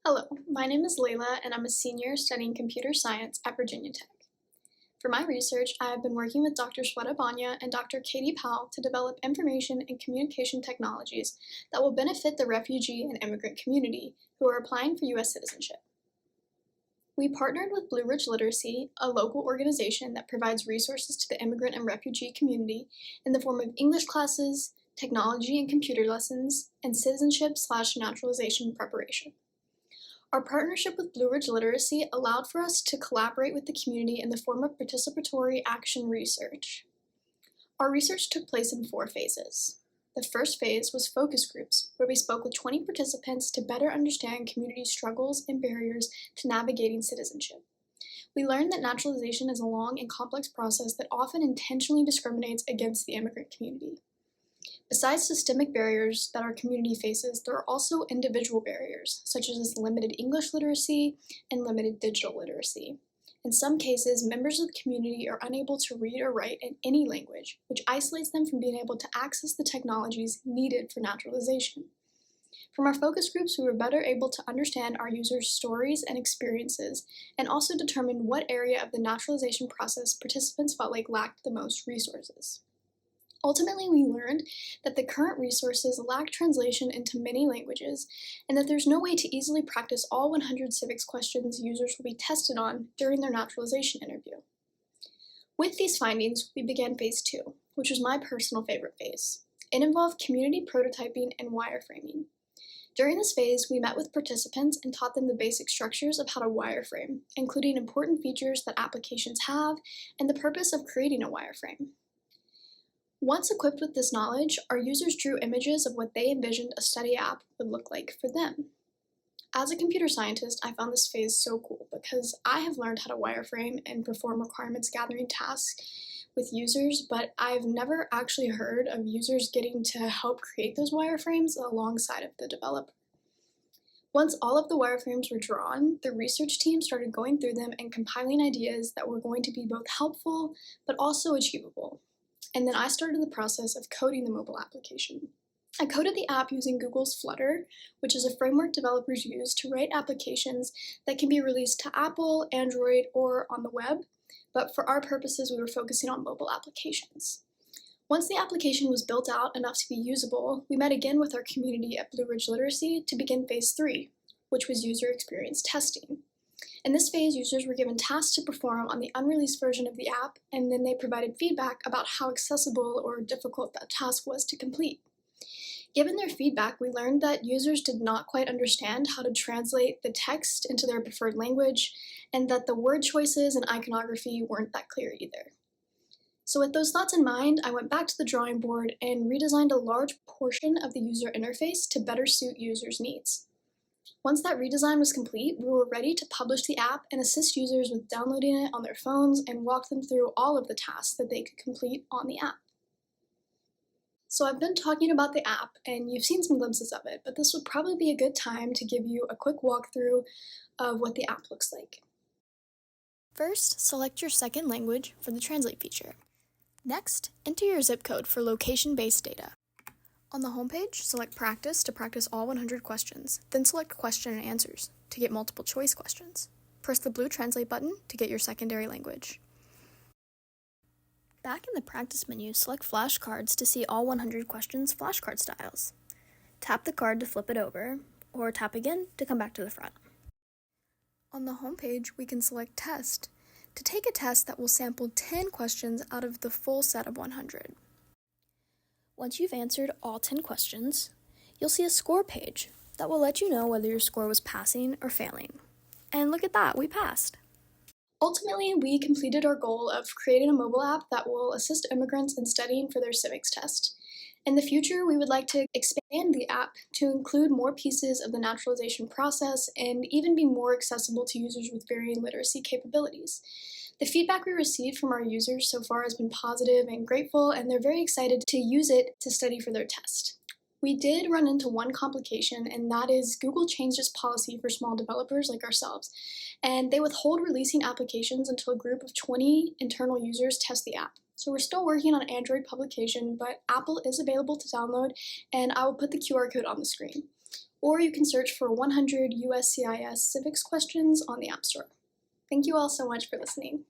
Hello, my name is Layla and I'm a senior studying computer science at Virginia Tech. For my research, I have been working with Dr. Shweta Banya and Dr. Katie Powell to develop information and communication technologies that will benefit the refugee and immigrant community who are applying for U.S. citizenship. We partnered with Blue Ridge Literacy, a local organization that provides resources to the immigrant and refugee community in the form of English classes, technology and computer lessons, and citizenship/naturalization preparation. Our partnership with Blue Ridge Literacy allowed for us to collaborate with the community in the form of participatory action research. Our research took place in 4 phases. The first phase was focus groups, where we spoke with 20 participants to better understand community struggles and barriers to navigating citizenship. We learned that naturalization is a long and complex process that often intentionally discriminates against the immigrant community. Besides systemic barriers that our community faces, there are also individual barriers, such as limited English literacy and limited digital literacy. In some cases, members of the community are unable to read or write in any language, which isolates them from being able to access the technologies needed for naturalization. From our focus groups, we were better able to understand our users' stories and experiences, and also determine what area of the naturalization process participants felt like lacked the most resources. Ultimately, we learned that the current resources lack translation into many languages, and that there's no way to easily practice all 100 civics questions users will be tested on during their naturalization interview. With these findings, we began phase 2, which was my personal favorite phase. It involved community prototyping and wireframing. During this phase, we met with participants and taught them the basic structures of how to wireframe, including important features that applications have and the purpose of creating a wireframe. Once equipped with this knowledge, our users drew images of what they envisioned a study app would look like for them. As a computer scientist, I found this phase so cool because I have learned how to wireframe and perform requirements gathering tasks with users, but I've never actually heard of users getting to help create those wireframes alongside of the developer. Once all of the wireframes were drawn, the research team started going through them and compiling ideas that were going to be both helpful but also achievable. And then I started the process of coding the mobile application. I coded the app using Google's Flutter, which is a framework developers use to write applications that can be released to Apple, Android, or on the web, but for our purposes we were focusing on mobile applications. Once the application was built out enough to be usable, we met again with our community at Blue Ridge Literacy to begin phase 3, which was user experience testing. In this phase, users were given tasks to perform on the unreleased version of the app, and then they provided feedback about how accessible or difficult that task was to complete. Given their feedback, we learned that users did not quite understand how to translate the text into their preferred language, and that the word choices and iconography weren't that clear either. So with those thoughts in mind, I went back to the drawing board and redesigned a large portion of the user interface to better suit users' needs. Once that redesign was complete, we were ready to publish the app and assist users with downloading it on their phones and walk them through all of the tasks that they could complete on the app. So I've been talking about the app, and you've seen some glimpses of it, but this would probably be a good time to give you a quick walkthrough of what the app looks like. First, select your second language for the Translate feature. Next, enter your zip code for location-based data. On the homepage, select Practice to practice all 100 questions, then select Question and Answers to get multiple choice questions. Press the blue Translate button to get your secondary language. Back in the Practice menu, select Flashcards to see all 100 questions flashcard styles. Tap the card to flip it over, or tap again to come back to the front. On the homepage, we can select Test to take a test that will sample 10 questions out of the full set of 100. Once you've answered all 10 questions, you'll see a score page that will let you know whether your score was passing or failing. And look at that, we passed! Ultimately, we completed our goal of creating a mobile app that will assist immigrants in studying for their civics test. In the future, we would like to expand the app to include more pieces of the naturalization process and even be more accessible to users with varying literacy capabilities. The feedback we received from our users so far has been positive and grateful, and they're very excited to use it to study for their test. We did run into one complication, and that is Google changed its policy for small developers like ourselves, and they withhold releasing applications until a group of 20 internal users test the app. So we're still working on Android publication, but Apple is available to download, and I will put the QR code on the screen. or you can search for 100 USCIS civics questions on the App Store. Thank you all so much for listening.